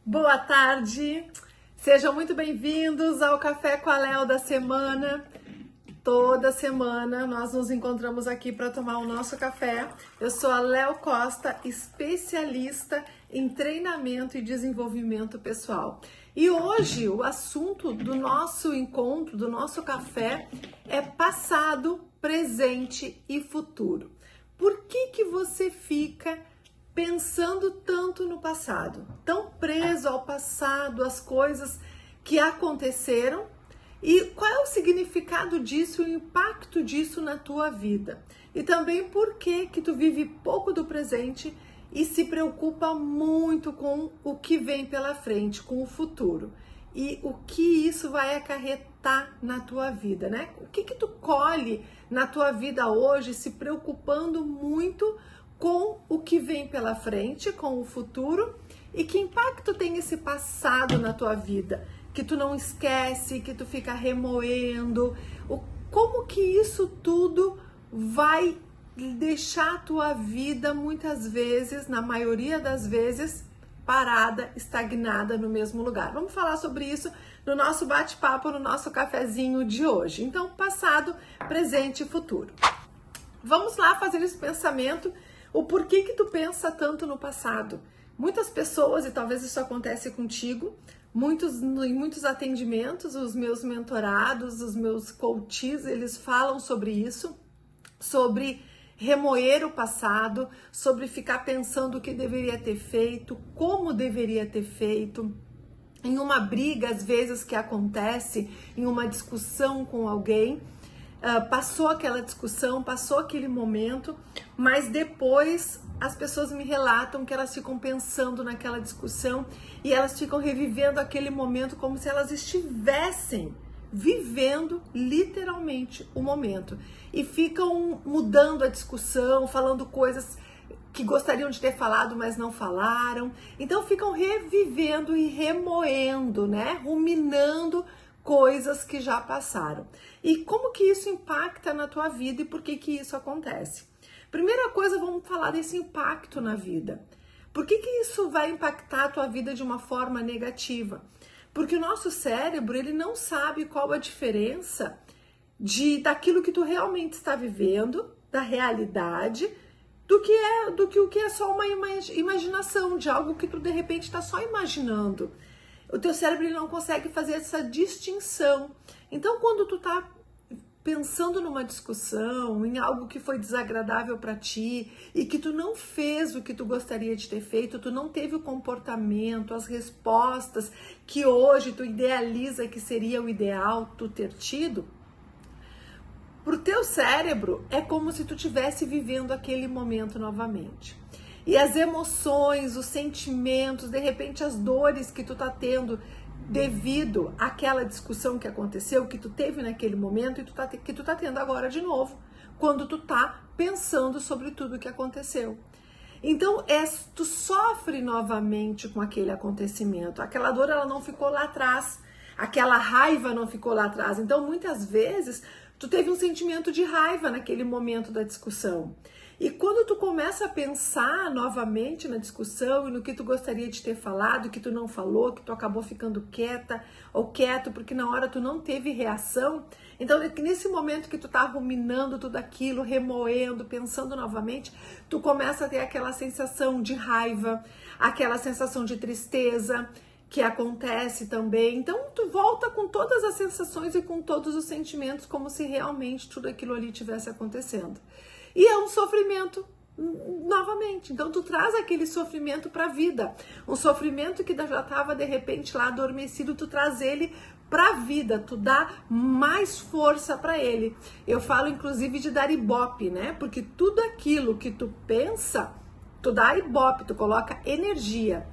Boa tarde, sejam muito bem-vindos ao Café com a Léo da semana. Toda semana nós nos encontramos aqui para tomar o nosso café. Eu sou a Léo Costa, especialista em treinamento e desenvolvimento pessoal. E hoje o assunto do nosso encontro, do nosso café, é passado, presente e futuro. Por que você fica pensando tanto no passado, tão preso ao passado, às coisas que aconteceram, e qual é o significado disso, o impacto disso na tua vida? E também por que tu vive pouco do presente e se preocupa muito com o que vem pela frente, com o futuro, e o que isso vai acarretar na tua vida, né? O que tu colhe na tua vida hoje se preocupando muito com o que vem pela frente, com o futuro, e que impacto tem esse passado na tua vida, que tu não esquece, que tu fica remoendo, como que isso tudo vai deixar a tua vida muitas vezes, na maioria das vezes, parada, estagnada no mesmo lugar. Vamos falar sobre isso no nosso bate-papo, no nosso cafezinho de hoje. Então, passado, presente e futuro. Vamos lá fazer esse pensamento. O porquê que tu pensa tanto no passado? Muitas pessoas, e talvez isso acontece contigo, em muitos atendimentos, os meus mentorados, os meus coaches, eles falam sobre isso, sobre remoer o passado, sobre ficar pensando o que deveria ter feito, como deveria ter feito. Em uma briga, às vezes, que acontece, em uma discussão com alguém, passou aquela discussão, passou aquele momento, mas depois as pessoas me relatam que elas ficam pensando naquela discussão e elas ficam revivendo aquele momento como se elas estivessem vivendo literalmente o momento e ficam mudando a discussão, falando coisas que gostariam de ter falado, mas não falaram. Então ficam revivendo e remoendo, né? Ruminando coisas que já passaram. E como que isso impacta na tua vida e por que que isso acontece? Primeira coisa, vamos falar desse impacto na vida. Por que que isso vai impactar a tua vida de uma forma negativa? Porque o nosso cérebro, ele não sabe qual a diferença daquilo que tu realmente está vivendo, da realidade, do que o que é só uma imaginação, de algo que tu de repente está só imaginando. O teu cérebro ele não consegue fazer essa distinção. Então, quando tu tá pensando numa discussão, em algo que foi desagradável para ti e que tu não fez o que tu gostaria de ter feito, tu não teve o comportamento, as respostas que hoje tu idealiza que seria o ideal tu ter tido, pro teu cérebro é como se tu estivesse vivendo aquele momento novamente. E as emoções, os sentimentos, de repente as dores que tu tá tendo devido àquela discussão que aconteceu, que tu teve naquele momento e que tu tá tendo agora de novo, quando tu tá pensando sobre tudo que aconteceu. Então, tu sofre novamente com aquele acontecimento. Aquela dor, ela não ficou lá atrás. Aquela raiva não ficou lá atrás. Então, muitas vezes, tu teve um sentimento de raiva naquele momento da discussão. E quando tu começa a pensar novamente na discussão e no que tu gostaria de ter falado, que tu não falou, que tu acabou ficando quieta ou quieto porque na hora tu não teve reação, então nesse momento que tu tá ruminando tudo aquilo, remoendo, pensando novamente, tu começa a ter aquela sensação de raiva, aquela sensação de tristeza que acontece também. Então tu volta com todas as sensações e com todos os sentimentos como se realmente tudo aquilo ali tivesse acontecendo. E é um sofrimento novamente. Então tu traz aquele sofrimento para a vida. Um sofrimento que já estava de repente lá adormecido, tu traz ele para a vida, tu dá mais força para ele. Eu falo inclusive de dar ibope, né? Porque tudo aquilo que tu pensa, tu dá ibope, tu coloca energia.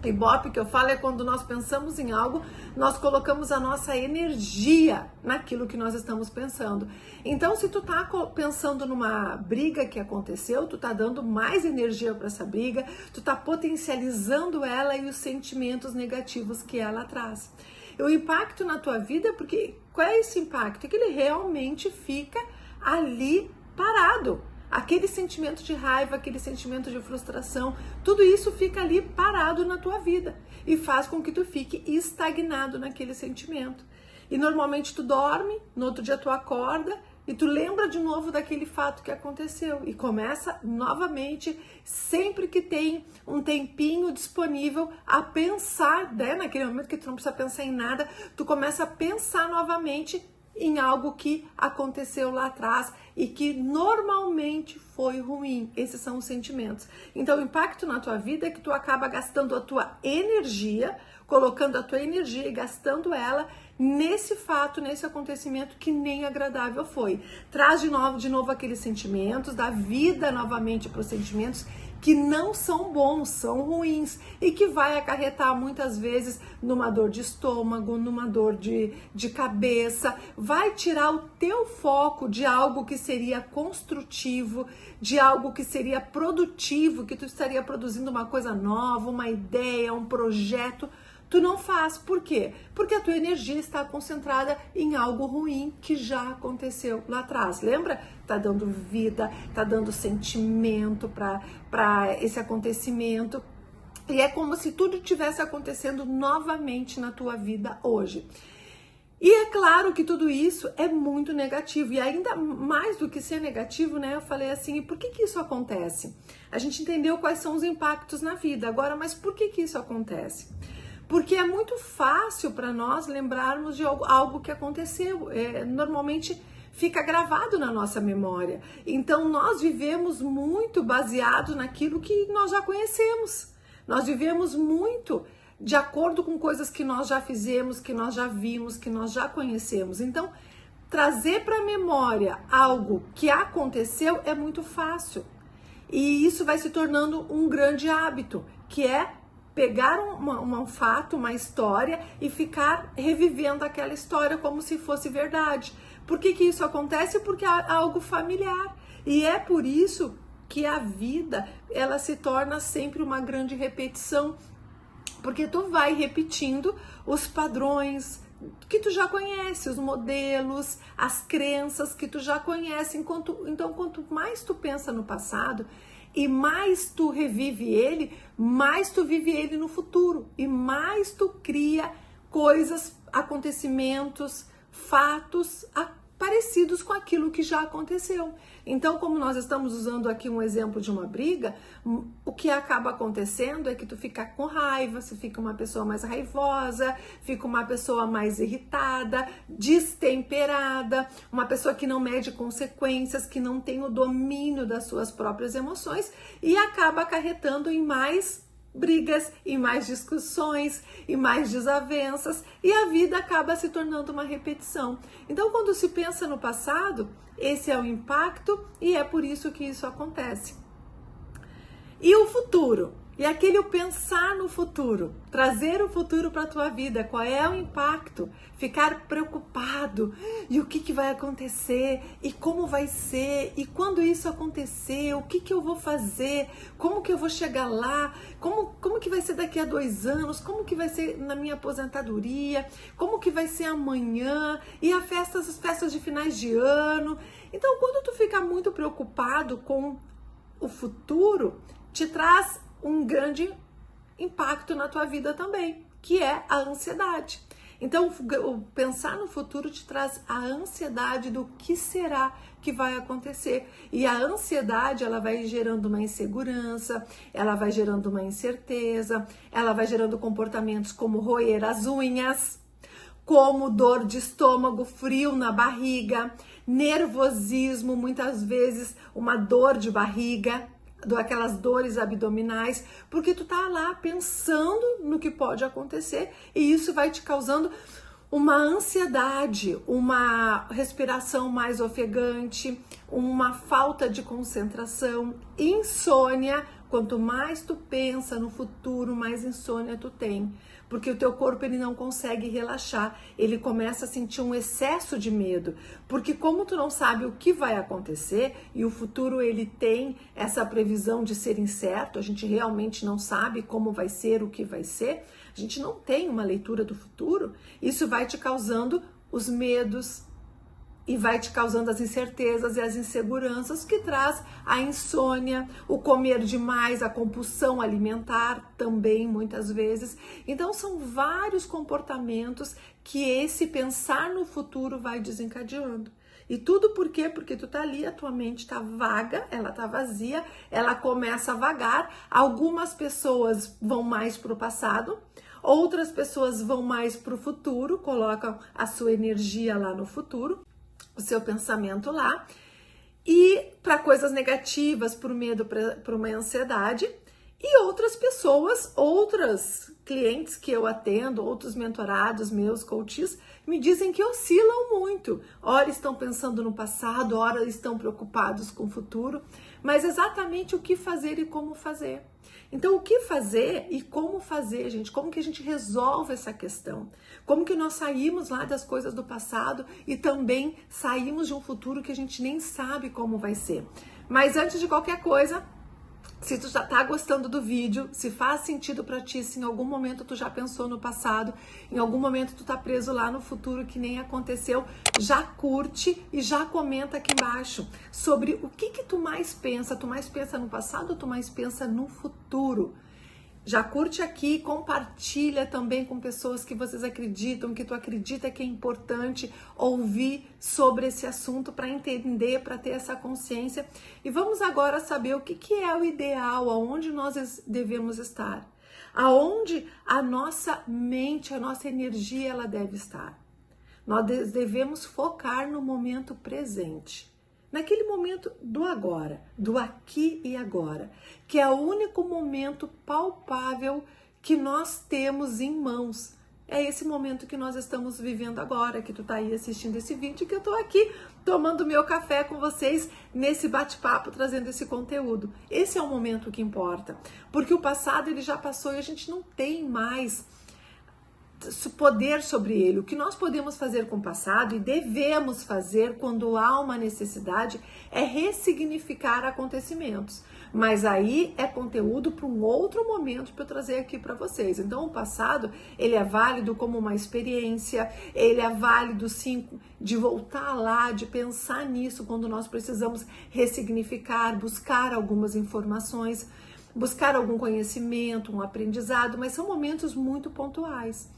Ibope que eu falo é quando nós pensamos em algo, nós colocamos a nossa energia naquilo que nós estamos pensando. Então, se tu tá pensando numa briga que aconteceu, tu tá dando mais energia para essa briga, tu tá potencializando ela e os sentimentos negativos que ela traz. E o impacto na tua vida, porque qual é esse impacto? É que ele realmente fica ali parado. aquele sentimento de raiva, aquele sentimento de frustração, tudo isso fica ali parado na tua vida e faz com que tu fique estagnado naquele sentimento. E normalmente tu dorme, no outro dia tu acorda e tu lembra de novo daquele fato que aconteceu e começa novamente, sempre que tem um tempinho disponível, a pensar, né? Naquele momento que tu não precisa pensar em nada, tu começa a pensar novamente em algo que aconteceu lá atrás e que normalmente foi ruim. Esses são os sentimentos. Então, o impacto na tua vida é que tu acaba gastando a tua energia, colocando a tua energia e gastando ela nesse fato, nesse acontecimento que nem agradável foi. Traz de novo aqueles sentimentos, dá vida novamente para os sentimentos que não são bons, são ruins e que vai acarretar muitas vezes numa dor de estômago, numa dor de cabeça, vai tirar o teu foco de algo que seria construtivo, de algo que seria produtivo, que tu estaria produzindo uma coisa nova, uma ideia, um projeto. Tu não faz. Por quê? Porque a tua energia está concentrada em algo ruim que já aconteceu lá atrás. Lembra? Tá dando vida, tá dando sentimento para esse acontecimento. E é como se tudo estivesse acontecendo novamente na tua vida hoje. E é claro que tudo isso é muito negativo. E ainda mais do que ser negativo, né? Eu falei assim, e por que isso acontece? A gente entendeu quais são os impactos na vida. Agora, mas por que isso acontece? Porque é muito fácil para nós lembrarmos de algo que aconteceu. Normalmente fica gravado na nossa memória. Então nós vivemos muito baseado naquilo que nós já conhecemos. Nós vivemos muito de acordo com coisas que nós já fizemos, que nós já vimos, que nós já conhecemos. Então, trazer para a memória algo que aconteceu é muito fácil. E isso vai se tornando um grande hábito, que é pegar um fato, uma história e ficar revivendo aquela história como se fosse verdade. Por que isso acontece? Porque é algo familiar. E é por isso que a vida, ela se torna sempre uma grande repetição. Porque tu vai repetindo os padrões que tu já conhece, os modelos, as crenças que tu já conhece. Então, quanto mais tu pensa no passado, e mais tu revive ele, mais tu vive ele no futuro. E mais tu cria coisas, acontecimentos, fatos parecidos com aquilo que já aconteceu. Então, como nós estamos usando aqui um exemplo de uma briga, o que acaba acontecendo é que tu fica com raiva, você fica uma pessoa mais raivosa, fica uma pessoa mais irritada, destemperada, uma pessoa que não mede consequências, que não tem o domínio das suas próprias emoções e acaba acarretando em mais brigas, e mais discussões, e mais desavenças, e a vida acaba se tornando uma repetição. Então, quando se pensa no passado, esse é o impacto e é por isso que isso acontece. E o futuro? E aquele pensar no futuro, trazer o futuro para a tua vida, qual é o impacto? Ficar preocupado, e o que vai acontecer, e como vai ser, e quando isso acontecer, o que eu vou fazer, como que eu vou chegar lá, como que vai ser daqui a 2 anos, como que vai ser na minha aposentadoria, como que vai ser amanhã, e as festas de finais de ano. Então, quando tu fica muito preocupado com o futuro, te traz um grande impacto na tua vida também, que é a ansiedade. Então, o pensar no futuro te traz a ansiedade do que será que vai acontecer. E a ansiedade, ela vai gerando uma insegurança, ela vai gerando uma incerteza, ela vai gerando comportamentos como roer as unhas, como dor de estômago, frio na barriga, nervosismo, muitas vezes uma dor de barriga, aquelas dores abdominais, porque tu tá lá pensando no que pode acontecer e isso vai te causando uma ansiedade, uma respiração mais ofegante, uma falta de concentração, insônia. Quanto mais tu pensa no futuro, mais insônia tu tem, porque o teu corpo ele não consegue relaxar, ele começa a sentir um excesso de medo, porque como tu não sabe o que vai acontecer e o futuro ele tem essa previsão de ser incerto, a gente realmente não sabe como vai ser, o que vai ser, a gente não tem uma leitura do futuro, isso vai te causando os medos, e vai te causando as incertezas e as inseguranças que traz a insônia, o comer demais, a compulsão alimentar também muitas vezes. Então são vários comportamentos que esse pensar no futuro vai desencadeando. E tudo por quê? Porque tu tá ali, a tua mente tá vaga, ela tá vazia, ela começa a vagar. Algumas pessoas vão mais pro passado, outras pessoas vão mais pro futuro, colocam a sua energia lá no futuro, o seu pensamento lá, e para coisas negativas, por medo, para uma ansiedade. E outras pessoas, outras clientes que eu atendo, outros mentorados meus, coaches, me dizem que oscilam muito. Ora estão pensando no passado, ora estão preocupados com o futuro, mas exatamente o que fazer e como fazer. Então, o que fazer e como fazer, gente? Como que a gente resolve essa questão? Como que nós saímos lá das coisas do passado e também saímos de um futuro que a gente nem sabe como vai ser? Mas antes de qualquer coisa, se tu já tá gostando do vídeo, se faz sentido para ti, se em algum momento tu já pensou no passado, em algum momento tu tá preso lá no futuro que nem aconteceu, já curte e já comenta aqui embaixo sobre o que tu mais pensa. Tu mais pensa no passado ou tu mais pensa no futuro? Já curte aqui, compartilha também com pessoas que vocês acreditam, que tu acredita que é importante ouvir sobre esse assunto para entender, para ter essa consciência. E vamos agora saber o que é o ideal, aonde nós devemos estar, aonde a nossa mente, a nossa energia ela deve estar. Nós devemos focar no momento presente. Naquele momento do agora, do aqui e agora, que é o único momento palpável que nós temos em mãos. É esse momento que nós estamos vivendo agora, que tu tá aí assistindo esse vídeo, que eu tô aqui tomando meu café com vocês nesse bate-papo, trazendo esse conteúdo. Esse é o momento que importa, porque o passado ele já passou e a gente não tem mais poder sobre ele. O que nós podemos fazer com o passado e devemos fazer quando há uma necessidade é ressignificar acontecimentos. Mas aí é conteúdo para um outro momento para eu trazer aqui para vocês. Então o passado, ele é válido como uma experiência, ele é válido sim de voltar lá, de pensar nisso quando nós precisamos ressignificar, buscar algumas informações, buscar algum conhecimento, um aprendizado, mas são momentos muito pontuais.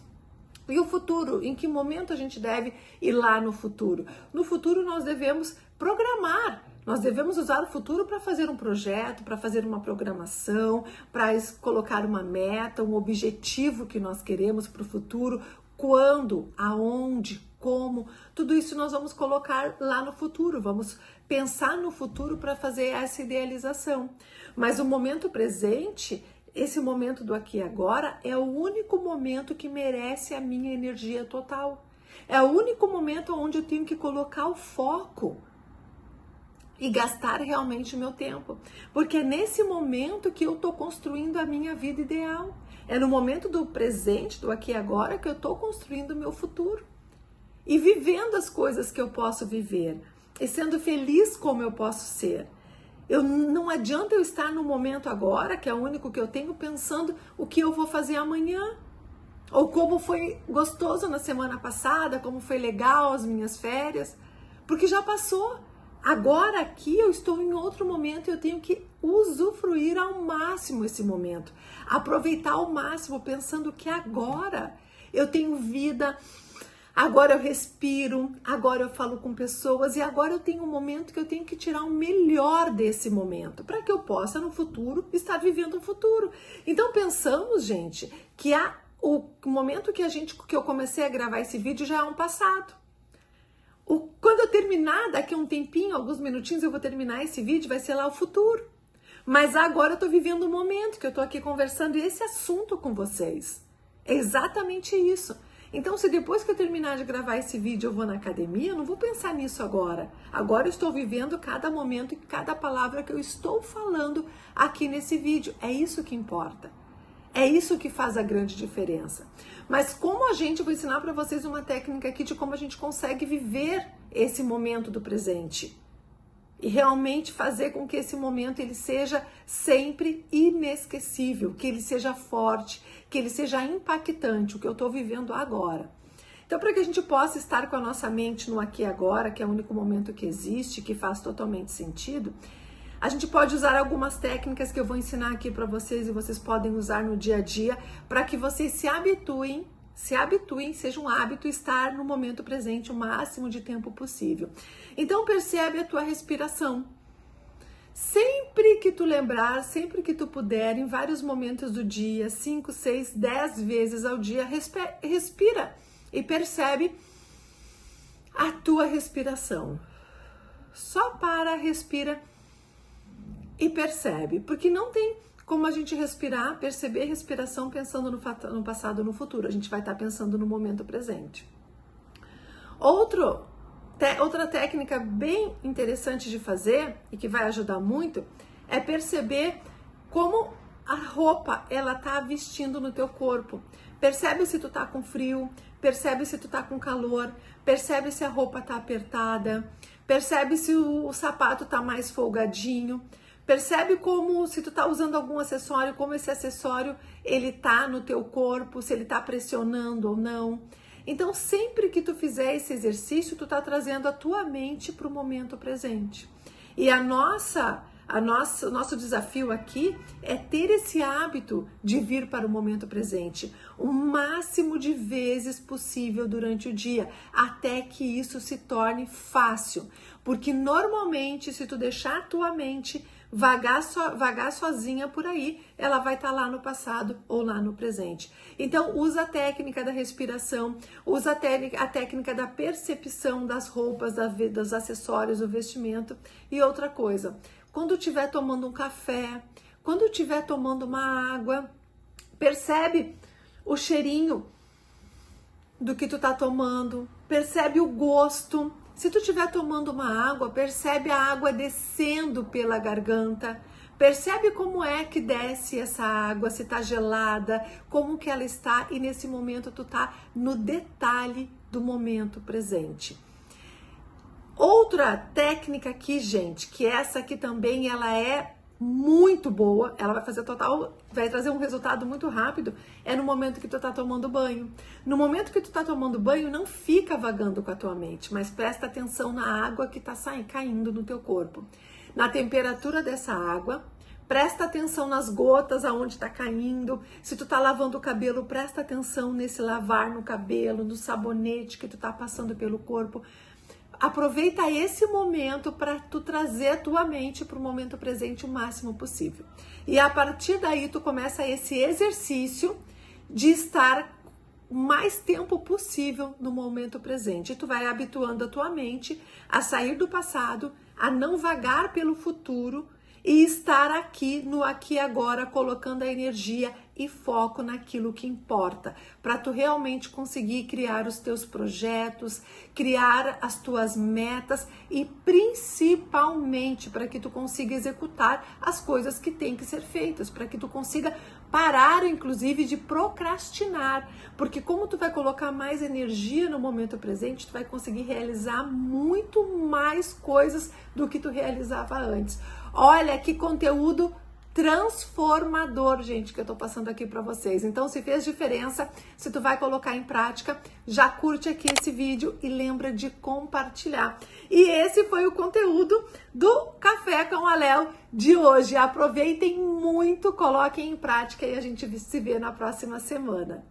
E o futuro? Em que momento a gente deve ir lá no futuro? No futuro nós devemos programar, nós devemos usar o futuro para fazer um projeto, para fazer uma programação, para colocar uma meta, um objetivo que nós queremos para o futuro, quando, aonde, como, tudo isso nós vamos colocar lá no futuro, vamos pensar no futuro para fazer essa idealização. Mas o momento presente, esse momento do aqui e agora é o único momento que merece a minha energia total. É o único momento onde eu tenho que colocar o foco e gastar realmente o meu tempo. Porque é nesse momento que eu estou construindo a minha vida ideal. É no momento do presente, do aqui e agora, que eu estou construindo o meu futuro. E vivendo as coisas que eu posso viver. E sendo feliz como eu posso ser. Não adianta eu estar no momento agora, que é o único que eu tenho, pensando o que eu vou fazer amanhã. Ou como foi gostoso na semana passada, como foi legal as minhas férias. Porque já passou. Agora aqui eu estou em outro momento e eu tenho que usufruir ao máximo esse momento. Aproveitar ao máximo, pensando que agora eu tenho vida. Agora eu respiro, agora eu falo com pessoas e agora eu tenho um momento que eu tenho que tirar o melhor desse momento para que eu possa no futuro estar vivendo o futuro. Então pensamos, gente, que o momento que eu comecei a gravar esse vídeo já é um passado. Quando eu terminar, daqui a um tempinho, alguns minutinhos, eu vou terminar esse vídeo, vai ser lá o futuro. Mas agora eu tô vivendo o momento que eu tô aqui conversando esse assunto com vocês. É exatamente isso. Então, se depois que eu terminar de gravar esse vídeo eu vou na academia, eu não vou pensar nisso agora. Agora eu estou vivendo cada momento e cada palavra que eu estou falando aqui nesse vídeo. É isso que importa. É isso que faz a grande diferença. Mas como eu vou ensinar para vocês uma técnica aqui de como a gente consegue viver esse momento do presente. E realmente fazer com que esse momento ele seja sempre inesquecível, que ele seja forte, que ele seja impactante, o que eu estou vivendo agora. Então, para que a gente possa estar com a nossa mente no aqui e agora, que é o único momento que existe, que faz totalmente sentido, a gente pode usar algumas técnicas que eu vou ensinar aqui para vocês e vocês podem usar no dia a dia para que vocês se habituem, seja um hábito estar no momento presente o máximo de tempo possível. Então, percebe a tua respiração. Sempre que tu lembrar, sempre que tu puder, em vários momentos do dia, 5, 6, 10 vezes ao dia, respira e percebe a tua respiração. Só para, respira e percebe, porque não tem como a gente respirar, perceber respiração pensando no passado ou no futuro. A gente vai estar pensando no momento presente. Outra técnica bem interessante de fazer e que vai ajudar muito é perceber como a roupa ela tá vestindo no teu corpo. Percebe se tu tá com frio, percebe se tu tá com calor, percebe se a roupa tá apertada, percebe se o sapato tá mais folgadinho. Percebe como, se tu tá usando algum acessório, como esse acessório, ele tá no teu corpo, se ele tá pressionando ou não. Então, sempre que tu fizer esse exercício, tu tá trazendo a tua mente para o momento presente. E o nosso desafio aqui é ter esse hábito de vir para o momento presente o máximo de vezes possível durante o dia, até que isso se torne fácil. Porque normalmente, se tu deixar a tua mente vagar sozinha por aí, ela vai estar lá no passado ou lá no presente. Então, usa a técnica da respiração, usa a técnica da percepção das roupas, dos acessórios, do vestimento. E outra coisa, quando estiver tomando um café, quando estiver tomando uma água, percebe o cheirinho do que tu tá tomando, percebe o gosto. Se tu estiver tomando uma água, percebe a água descendo pela garganta, percebe como é que desce essa água, se tá gelada, como que ela está, e nesse momento tu tá no detalhe do momento presente. Outra técnica aqui, gente, que essa aqui também ela é muito boa, ela vai trazer um resultado muito rápido, é no momento que tu tá tomando banho. No momento que tu tá tomando banho, não fica vagando com a tua mente, mas presta atenção na água que tá caindo no teu corpo, na temperatura dessa água. Presta atenção nas gotas aonde tá caindo. Se tu tá lavando o cabelo, presta atenção nesse lavar no cabelo, no sabonete que tu tá passando pelo corpo. Aproveita esse momento para tu trazer a tua mente para o momento presente o máximo possível. E a partir daí tu começa esse exercício de estar o mais tempo possível no momento presente. E tu vai habituando a tua mente a sair do passado, a não vagar pelo futuro e estar aqui no aqui e agora, colocando a energia e foco naquilo que importa, para tu realmente conseguir criar os teus projetos, criar as tuas metas e principalmente para que tu consiga executar as coisas que têm que ser feitas, para que tu consiga parar, inclusive, de procrastinar, porque como tu vai colocar mais energia no momento presente, tu vai conseguir realizar muito mais coisas do que tu realizava antes. Olha que conteúdo transformador, gente, que eu tô passando aqui para vocês. Então, se fez diferença, se tu vai colocar em prática, já curte aqui esse vídeo e lembra de compartilhar. E esse foi o conteúdo do Café com a Léo de hoje. Aproveitem muito, coloquem em prática e a gente se vê na próxima semana.